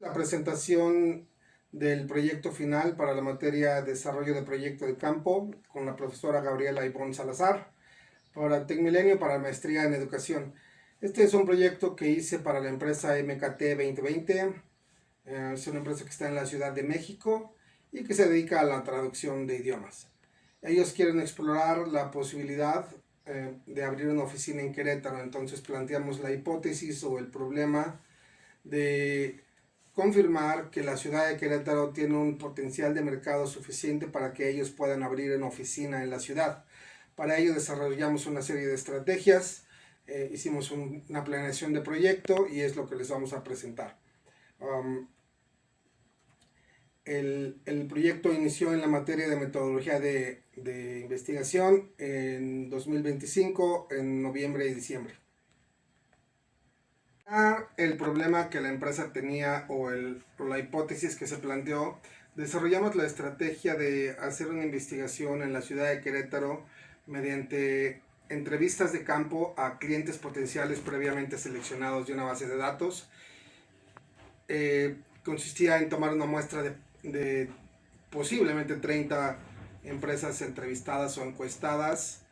La presentación del proyecto final para la materia Desarrollo de Proyecto de Campo con la profesora Gabriela Ivonne Salazar para Tecmilenio para Maestría en Educación. Este es un proyecto que hice para la empresa MKT 2020. Es una empresa que está en la Ciudad de México y que se dedica a la traducción de idiomas. Ellos quieren explorar la posibilidad de abrir una oficina en Querétaro. Entonces planteamos la hipótesis o el problema de confirmar que la ciudad de Querétaro tiene un potencial de mercado suficiente para que ellos puedan abrir una oficina en la ciudad. Para ello desarrollamos una serie de estrategias, hicimos una planeación de proyecto y es lo que les vamos a presentar. El proyecto inició en la materia de metodología de investigación en 2025, en noviembre y diciembre. El problema que la empresa tenía o la hipótesis que se planteó, desarrollamos la estrategia de hacer una investigación en la ciudad de Querétaro mediante entrevistas de campo a clientes potenciales previamente seleccionados de una base de datos. Consistía en tomar una muestra de posiblemente 30 empresas entrevistadas o encuestadas,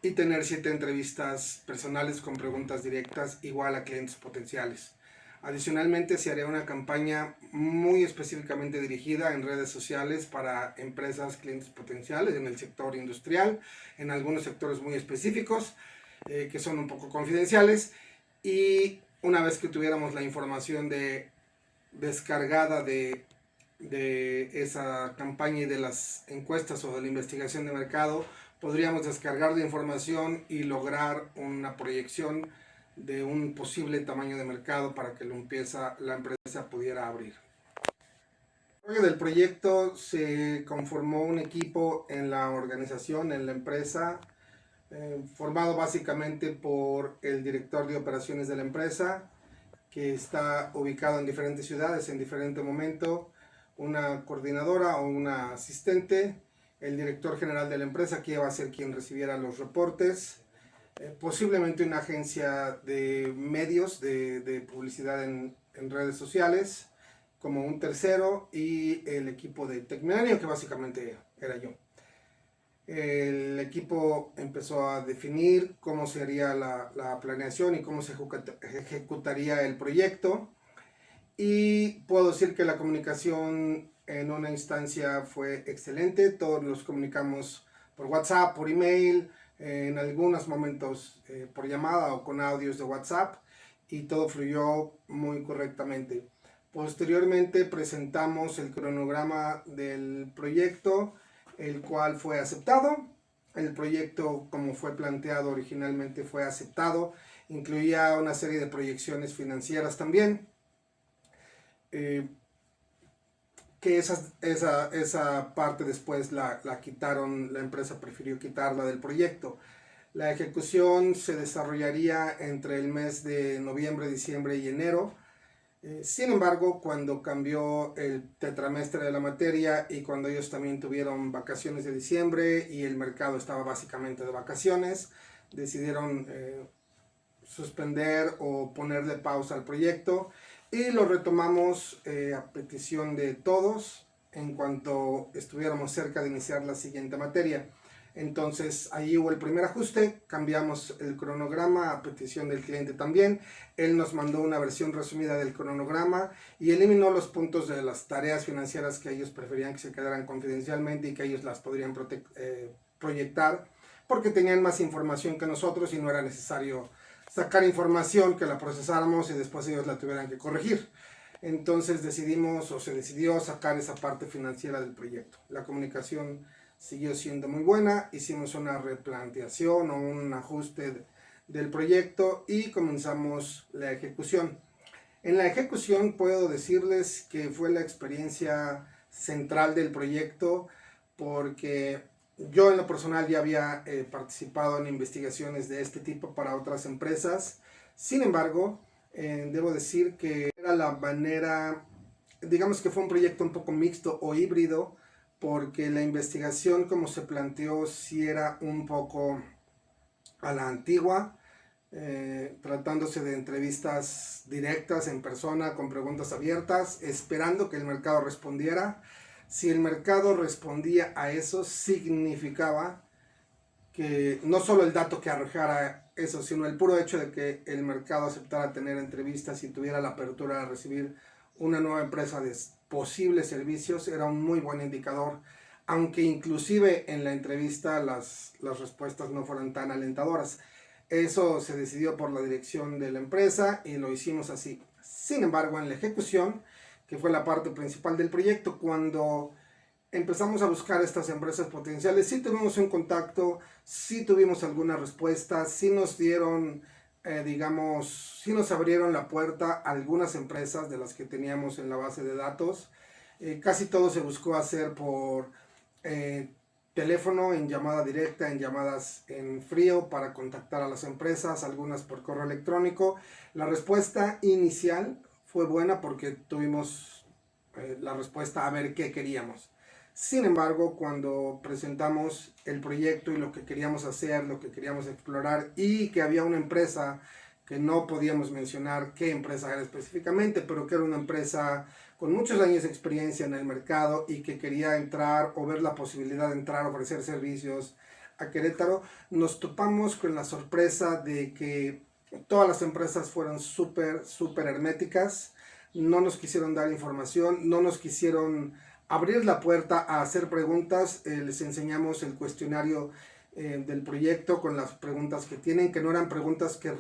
y tener 7 entrevistas personales con preguntas directas igual a clientes potenciales. Adicionalmente se haría una campaña muy específicamente dirigida en redes sociales para empresas, clientes potenciales en el sector industrial, en algunos sectores muy específicos que son un poco confidenciales, y una vez que tuviéramos la información descargada de esa campaña y de las encuestas o de la investigación de mercado, podríamos descargar la información y lograr una proyección de un posible tamaño de mercado para que la empresa pudiera abrir. Del proyecto se conformó un equipo en la organización, en la empresa, formado básicamente por el director de operaciones de la empresa, que está ubicado en diferentes ciudades en diferente momento, una coordinadora o una asistente, el director general de la empresa, que va a ser quien recibiera los reportes, posiblemente una agencia de medios de publicidad en redes sociales como un tercero, y el equipo de Tecmilenio, que básicamente era yo. El equipo empezó a definir cómo sería la planeación y cómo se ejecutaría el proyecto, y puedo decir que la comunicación en una instancia fue excelente. Todos nos comunicamos por WhatsApp, por email, en algunos momentos por llamada o con audios de WhatsApp, y todo fluyó muy correctamente. Posteriormente presentamos el cronograma del proyecto, el cual fue aceptado. El proyecto, como fue planteado originalmente, fue aceptado. Incluía una serie de proyecciones financieras también. Que esa parte después la quitaron, la empresa prefirió quitarla del proyecto. La ejecución se desarrollaría entre el mes de noviembre, diciembre y enero. Sin embargo, cuando cambió el tetramestre de la materia y cuando ellos también tuvieron vacaciones de diciembre y el mercado estaba básicamente de vacaciones, decidieron suspender o ponerle pausa al proyecto, y lo retomamos a petición de todos en cuanto estuviéramos cerca de iniciar la siguiente materia. Entonces ahí hubo el primer ajuste, cambiamos el cronograma a petición del cliente también. Él nos mandó una versión resumida del cronograma y eliminó los puntos de las tareas financieras que ellos preferían que se quedaran confidencialmente y que ellos las podrían proyectar, porque tenían más información que nosotros y no era necesario sacar información que la procesáramos y después ellos la tuvieran que corregir. Entonces se decidió sacar esa parte financiera del proyecto. La comunicación siguió siendo muy buena, hicimos una replanteación o un ajuste del proyecto y comenzamos la ejecución. En la ejecución puedo decirles que fue la experiencia central del proyecto, porque yo en lo personal ya había participado en investigaciones de este tipo para otras empresas. Sin embargo, debo decir que era la manera, digamos que fue un proyecto un poco mixto o híbrido, porque la investigación como se planteó sí era un poco a la antigua, tratándose de entrevistas directas en persona con preguntas abiertas, esperando que el mercado respondiera. Si el mercado respondía a eso, significaba que no solo el dato que arrojara eso, sino el puro hecho de que el mercado aceptara tener entrevistas y tuviera la apertura a recibir una nueva empresa de posibles servicios, era un muy buen indicador, aunque inclusive en la entrevista las respuestas no fueran tan alentadoras. Eso se decidió por la dirección de la empresa y lo hicimos así. Sin embargo, en la ejecución, que fue la parte principal del proyecto, cuando empezamos a buscar estas empresas potenciales, sí tuvimos un contacto, sí tuvimos alguna respuesta, sí nos dieron, digamos, sí nos abrieron la puerta a algunas empresas de las que teníamos en la base de datos. Casi todo se buscó hacer por eh, teléfono, en llamada directa, en llamadas en frío para contactar a las empresas, algunas por correo electrónico. La respuesta inicial fue buena porque tuvimos la respuesta a ver qué queríamos. Sin embargo, cuando presentamos el proyecto y lo que queríamos hacer, lo que queríamos explorar y que había una empresa que no podíamos mencionar qué empresa era específicamente, pero que era una empresa con muchos años de experiencia en el mercado y que quería entrar o ver la posibilidad de entrar a ofrecer servicios a Querétaro, nos topamos con la sorpresa de que todas las empresas fueron súper herméticas, no nos quisieron dar información, no nos quisieron abrir la puerta a hacer preguntas. Les enseñamos el cuestionario del proyecto con las preguntas que tienen, que no eran preguntas que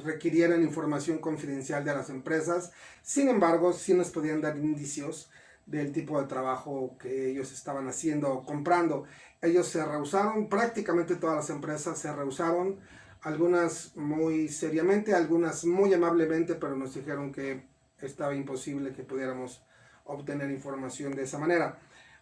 requirieran información confidencial de las empresas. Sin embargo, sí nos podían dar indicios del tipo de trabajo que ellos estaban haciendo o comprando. Ellos se rehusaron, prácticamente todas las empresas se rehusaron, algunas muy seriamente, algunas muy amablemente, pero nos dijeron que estaba imposible que pudiéramos obtener información de esa manera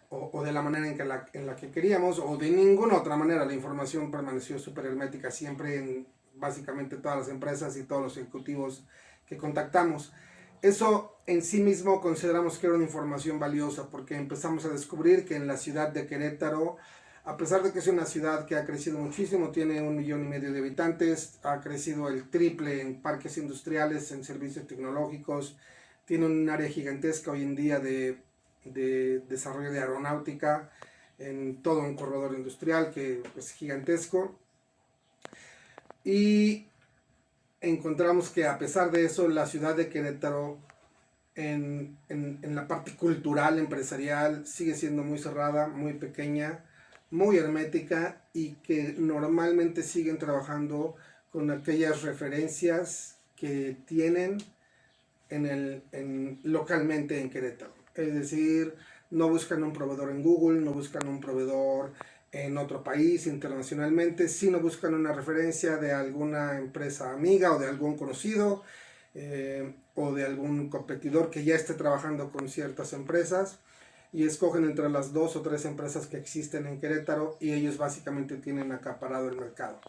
o de la manera en la que queríamos o de ninguna otra manera. La información permaneció súper hermética siempre en básicamente todas las empresas y todos los ejecutivos que contactamos. Eso en sí mismo consideramos que era una información valiosa porque empezamos a descubrir que en la ciudad de Querétaro, a pesar de que es una ciudad que ha crecido muchísimo, tiene 1,5 millones de habitantes, ha crecido el triple en parques industriales, en servicios tecnológicos, tiene un área gigantesca hoy en día de desarrollo de aeronáutica, en todo un corredor industrial que es gigantesco. Y encontramos que a pesar de eso, la ciudad de Querétaro en la parte cultural, empresarial, sigue siendo muy cerrada, muy pequeña, muy hermética y que normalmente siguen trabajando con aquellas referencias que tienen localmente en Querétaro. Es decir, no buscan un proveedor en Google, no buscan un proveedor en otro país internacionalmente, sino buscan una referencia de alguna empresa amiga o de algún conocido o de algún competidor que ya esté trabajando con ciertas empresas y escogen entre las 2 o 3 empresas que existen en Querétaro y ellos básicamente tienen acaparado el mercado.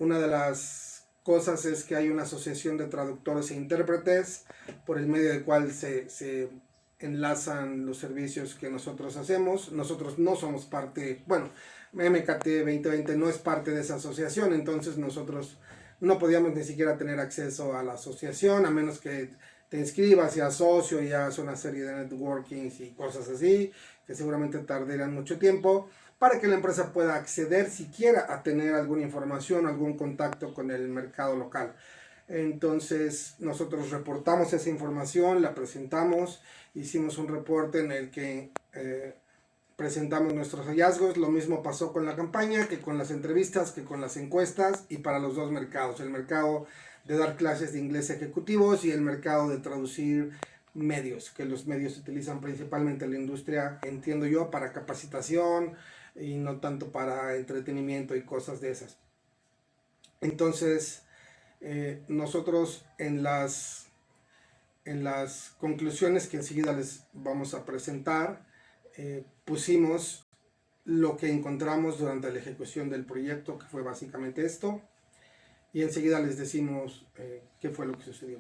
Una de las cosas es que hay una asociación de traductores e intérpretes por el medio del cual se enlazan los servicios que nosotros hacemos. Nosotros no somos parte, bueno, MKT 2020 no es parte de esa asociación, entonces nosotros no podíamos ni siquiera tener acceso a la asociación, a menos que te inscribas, seas socio y hagas una serie de networkings y cosas así, que seguramente tardarían mucho tiempo, para que la empresa pueda acceder siquiera a tener alguna información, algún contacto con el mercado local. Entonces nosotros reportamos esa información, la presentamos, hicimos un reporte en el que presentamos nuestros hallazgos. Lo mismo pasó con la campaña, que con las entrevistas, que con las encuestas y para los dos mercados, el mercado de dar clases de inglés ejecutivos y el mercado de traducir medios, que los medios se utilizan principalmente en la industria, entiendo yo, para capacitación y no tanto para entretenimiento y cosas de esas. Entonces, nosotros en las conclusiones que enseguida les vamos a presentar, pusimos lo que encontramos durante la ejecución del proyecto, que fue básicamente esto, y enseguida les decimos qué fue lo que sucedió.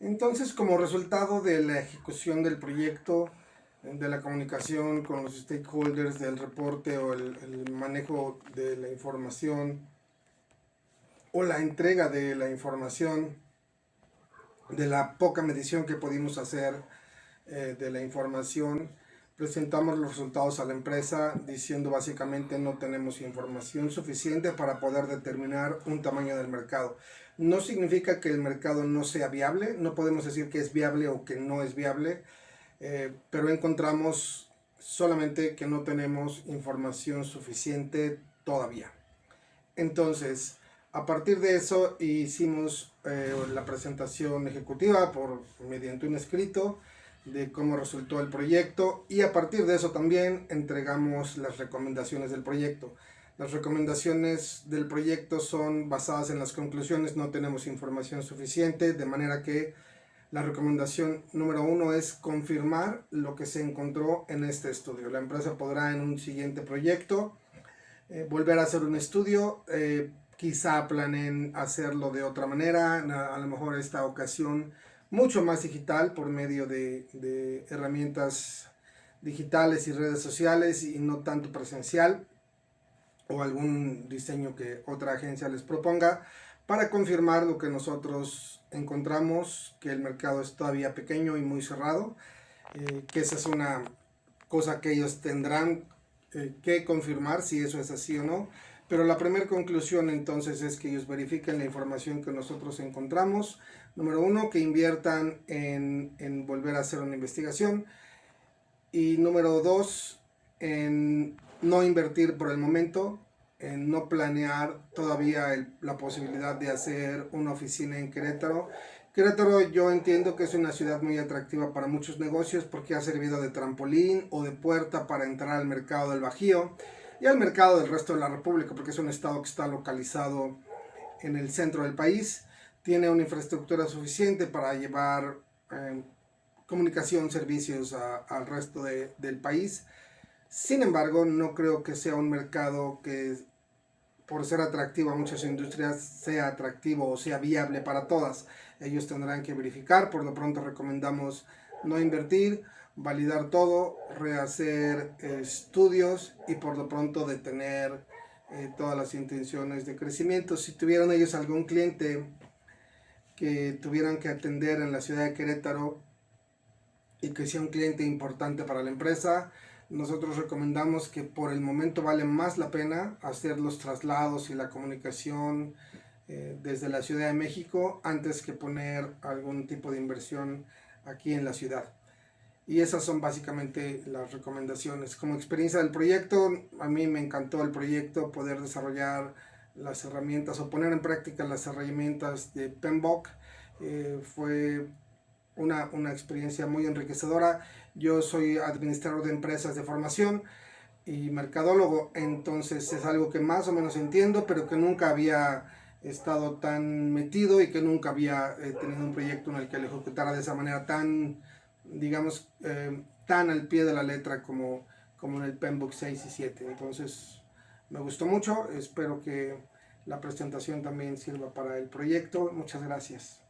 Entonces, como resultado de la ejecución del proyecto, de la comunicación con los stakeholders, del reporte o el manejo de la información o la entrega de la información, de la poca medición que pudimos hacer de la información. Presentamos los resultados a la empresa diciendo básicamente no tenemos información suficiente para poder determinar un tamaño del mercado. No significa que el mercado no sea viable, no podemos decir que es viable o que no es viable, pero encontramos solamente que no tenemos información suficiente todavía. Entonces, a partir de eso hicimos la presentación ejecutiva mediante un escrito de cómo resultó el proyecto, y a partir de eso también entregamos las recomendaciones del proyecto. Las recomendaciones del proyecto son basadas en las conclusiones, no tenemos información suficiente, de manera que la recomendación número 1 es confirmar lo que se encontró en este estudio. La empresa podrá en un siguiente proyecto volver a hacer un estudio, quizá planeen hacerlo de otra manera, a lo mejor esta ocasión mucho más digital por medio de herramientas digitales y redes sociales y no tanto presencial, o algún diseño que otra agencia les proponga, para confirmar lo que nosotros encontramos, que el mercado es todavía pequeño y muy cerrado, que esa es una cosa que ellos tendrán que confirmar si eso es así o no. Pero la primera conclusión entonces es que ellos verifiquen la información que nosotros encontramos. Número 1, que inviertan en volver a hacer una investigación. Y número 2, en no invertir por el momento, en no planear todavía la posibilidad de hacer una oficina en Querétaro. Querétaro yo entiendo que es una ciudad muy atractiva para muchos negocios porque ha servido de trampolín o de puerta para entrar al mercado del Bajío y al mercado del resto de la República, porque es un estado que está localizado en el centro del país, tiene una infraestructura suficiente para llevar comunicación, servicios al resto del país. Sin embargo, no creo que sea un mercado que, por ser atractivo a muchas industrias, sea atractivo o sea viable para todas. Ellos tendrán que verificar. Por lo pronto recomendamos no invertir, validar todo, rehacer estudios y por lo pronto detener todas las intenciones de crecimiento. Si tuvieran ellos algún cliente que tuvieran que atender en la ciudad de Querétaro y que sea un cliente importante para la empresa, nosotros recomendamos que por el momento vale más la pena hacer los traslados y la comunicación desde la Ciudad de México antes que poner algún tipo de inversión aquí en la ciudad. Y esas son básicamente las recomendaciones. Como experiencia del proyecto, a mí me encantó el proyecto, poder desarrollar las herramientas o poner en práctica las herramientas de PMBOK. Fue una experiencia muy enriquecedora. Yo soy administrador de empresas de formación y mercadólogo, entonces es algo que más o menos entiendo, pero que nunca había estado tan metido y que nunca había tenido un proyecto en el que lo ejecutara de esa manera tan, digamos, tan al pie de la letra como en el PMBOK 6 y 7. Entonces me gustó mucho, espero que la presentación también sirva para el proyecto. Muchas gracias.